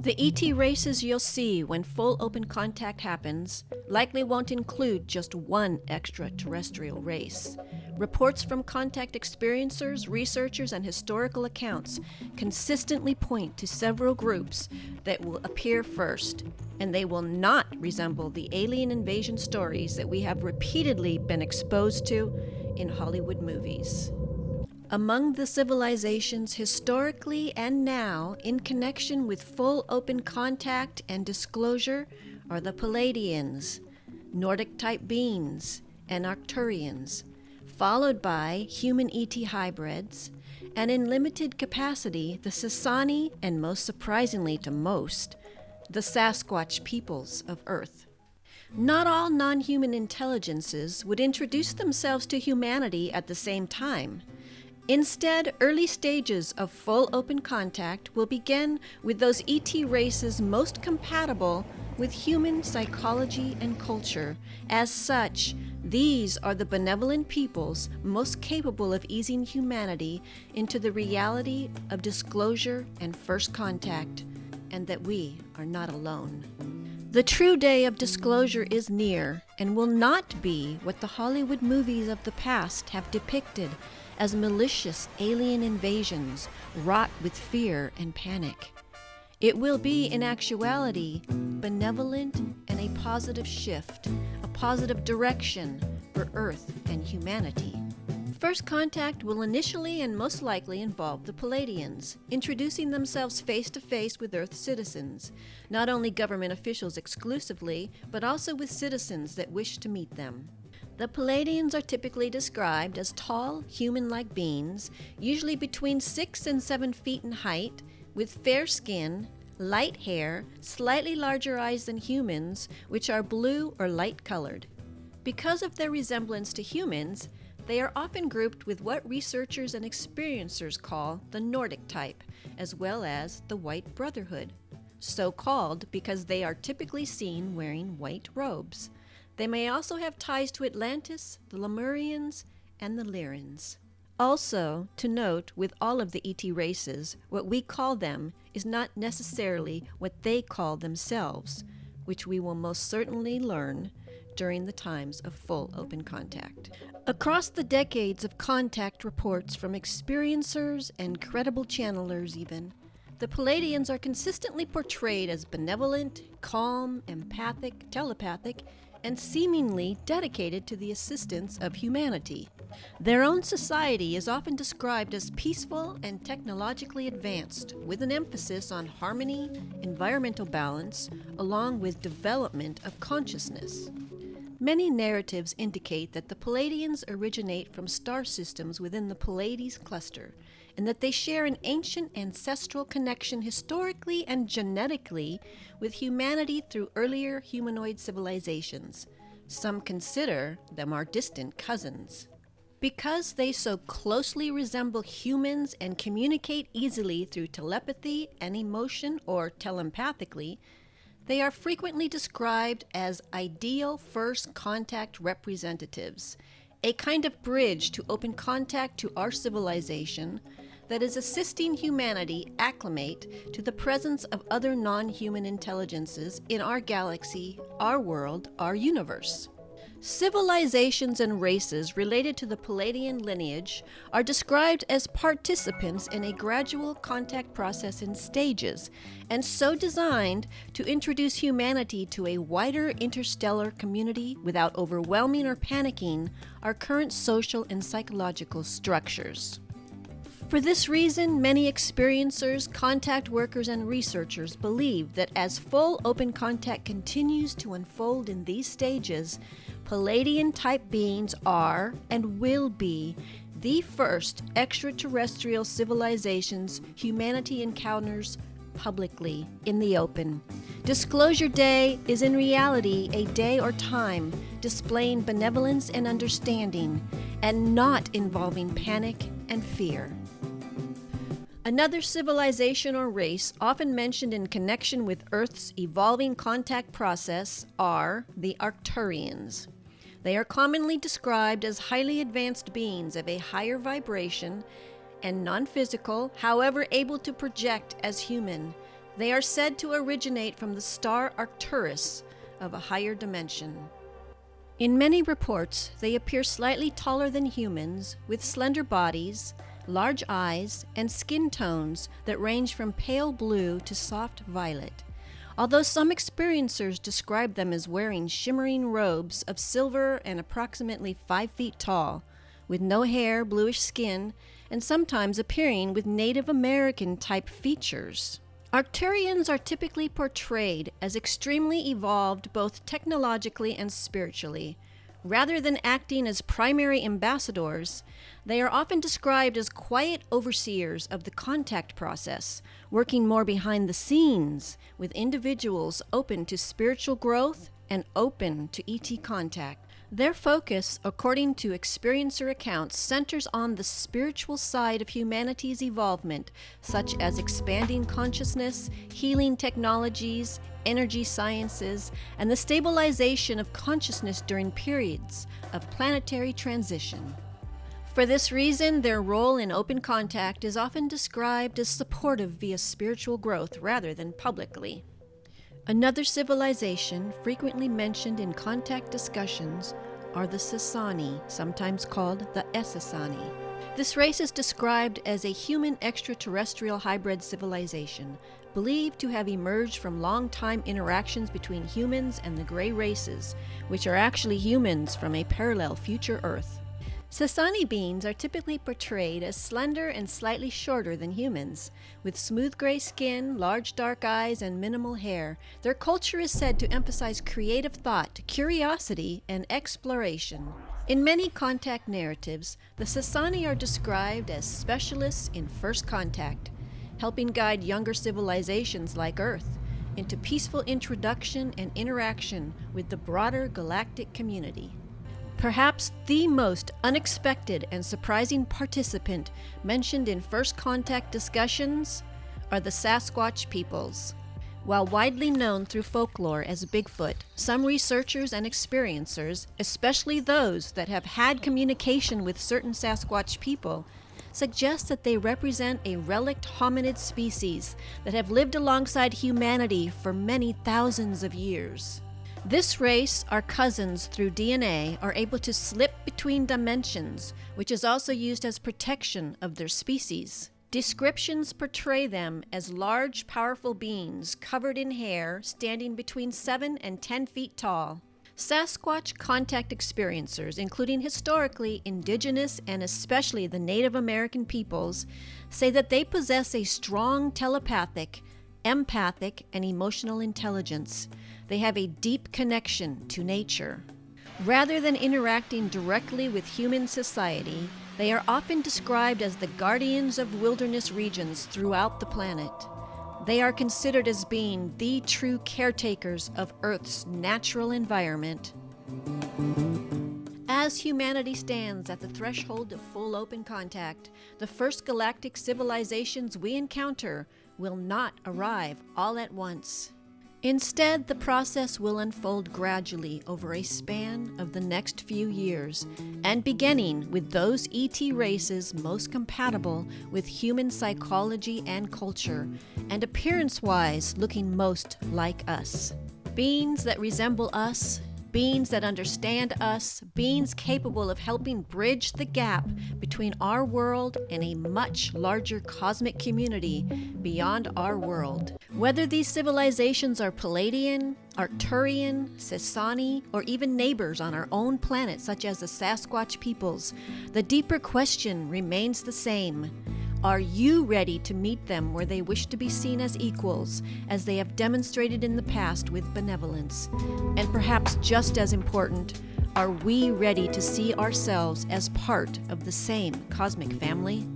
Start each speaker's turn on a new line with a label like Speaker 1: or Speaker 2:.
Speaker 1: The ET races you'll see when full open contact happens likely won't include just one extraterrestrial race. Reports from contact experiencers, researchers, and historical accounts consistently point to several groups that will appear first, and they will not resemble the alien invasion stories that we have repeatedly been exposed to in Hollywood movies. Among the civilizations historically and now in connection with full open contact and disclosure are the Palladians, Nordic-type beings, and Arcturians, followed by human ET hybrids, and in limited capacity the Sasani, and most surprisingly to most, the Sasquatch peoples of Earth. Not all non-human intelligences would introduce themselves to humanity at the same time. Instead, early stages of full open contact will begin with those ET races most compatible with human psychology and culture. As such, these are the benevolent peoples most capable of easing humanity into the reality of disclosure and first contact, and that we are not alone. The true day of disclosure is near and will not be what the Hollywood movies of the past have depicted as malicious alien invasions wrought with fear and panic. It will be, in actuality, benevolent and a positive shift, a positive direction for Earth and humanity. First contact will initially and most likely involve the Palladians, introducing themselves face-to-face with Earth citizens, not only government officials exclusively, but also with citizens that wish to meet them. The Palladians are typically described as tall, human-like beings, usually between 6 and 7 feet in height, with fair skin, light hair, slightly larger eyes than humans, which are blue or light-colored. Because of their resemblance to humans, they are often grouped with what researchers and experiencers call the Nordic type, as well as the White Brotherhood, so called because they are typically seen wearing white robes. They may also have ties to Atlantis, the Lemurians, and the Lyrans. Also, to note, with all of the ET races, what we call them is not necessarily what they call themselves, which we will most certainly learn during the times of full open contact. Across the decades of contact reports from experiencers and credible channelers even, the Palladians are consistently portrayed as benevolent, calm, empathic, telepathic, and seemingly dedicated to the assistance of humanity. Their own society is often described as peaceful and technologically advanced, with an emphasis on harmony, environmental balance, along with development of consciousness. Many narratives indicate that the Palladians originate from star systems within the Pleiades cluster, and that they share an ancient ancestral connection historically and genetically with humanity through earlier humanoid civilizations. Some consider them our distant cousins. Because they so closely resemble humans and communicate easily through telepathy and emotion or telepathically, they are frequently described as ideal first contact representatives, a kind of bridge to open contact to our civilization that is assisting humanity acclimate to the presence of other non-human intelligences in our galaxy, our world, our universe. Civilizations and races related to the Palladian lineage are described as participants in a gradual contact process in stages, and so designed to introduce humanity to a wider interstellar community without overwhelming or panicking our current social and psychological structures. For this reason, many experiencers, contact workers, and researchers believe that as full open contact continues to unfold in these stages, Palladian-type beings are and will be the first extraterrestrial civilizations humanity encounters publicly in the open. Disclosure Day is in reality a day or time displaying benevolence and understanding, and not involving panic and fear. Another civilization or race often mentioned in connection with Earth's evolving contact process are the Arcturians. They are commonly described as highly advanced beings of a higher vibration and non-physical, however able to project as human. They are said to originate from the star Arcturus of a higher dimension. In many reports, they appear slightly taller than humans, with slender bodies, large eyes, and skin tones that range from pale blue to soft violet. Although some experiencers describe them as wearing shimmering robes of silver and approximately 5 feet tall, with no hair, bluish skin, and sometimes appearing with Native American type features. Arcturians are typically portrayed as extremely evolved both technologically and spiritually. Rather than acting as primary ambassadors, they are often described as quiet overseers of the contact process, working more behind the scenes with individuals open to spiritual growth and open to ET contact. Their focus, according to experiencer accounts, centers on the spiritual side of humanity's evolvement, such as expanding consciousness, healing technologies, energy sciences, and the stabilization of consciousness during periods of planetary transition. For this reason, their role in open contact is often described as supportive via spiritual growth rather than publicly. Another civilization frequently mentioned in contact discussions are the Sasani, sometimes called the Essassani. This race is described as a human extraterrestrial hybrid civilization, believed to have emerged from long-time interactions between humans and the gray races, which are actually humans from a parallel future Earth. Sasani beings are typically portrayed as slender and slightly shorter than humans. With smooth gray skin, large dark eyes, and minimal hair, their culture is said to emphasize creative thought, curiosity, and exploration. In many contact narratives, the Sasani are described as specialists in first contact, helping guide younger civilizations like Earth into peaceful introduction and interaction with the broader galactic community. Perhaps the most unexpected and surprising participant mentioned in first contact discussions are the Sasquatch peoples. While widely known through folklore as Bigfoot, some researchers and experiencers, especially those that have had communication with certain Sasquatch people, suggest that they represent a relict hominid species that have lived alongside humanity for many thousands of years. This race, our cousins through DNA, are able to slip between dimensions, which is also used as protection of their species. Descriptions portray them as large, powerful beings covered in hair, standing between 7 and 10 feet tall. Sasquatch contact experiencers, including historically indigenous and especially the Native American peoples, say that they possess a strong telepathic, empathic, and emotional intelligence. They have a deep connection to nature. Rather than interacting directly with human society, they are often described as the guardians of wilderness regions throughout the planet. They are considered as being the true caretakers of Earth's natural environment. As humanity stands at the threshold of full open contact, the first galactic civilizations we encounter will not arrive all at once. Instead, the process will unfold gradually over a span of the next few years, and beginning with those ET races most compatible with human psychology and culture, and appearance-wise looking most like us. Beings that resemble us, beings that understand us, beings capable of helping bridge the gap between our world and a much larger cosmic community beyond our world. Whether these civilizations are Palladian, Arcturian, Sasani, or even neighbors on our own planet such as the Sasquatch peoples, the deeper question remains the same. Are you ready to meet them where they wish to be seen as equals, as they have demonstrated in the past with benevolence? And perhaps just as important, are we ready to see ourselves as part of the same cosmic family?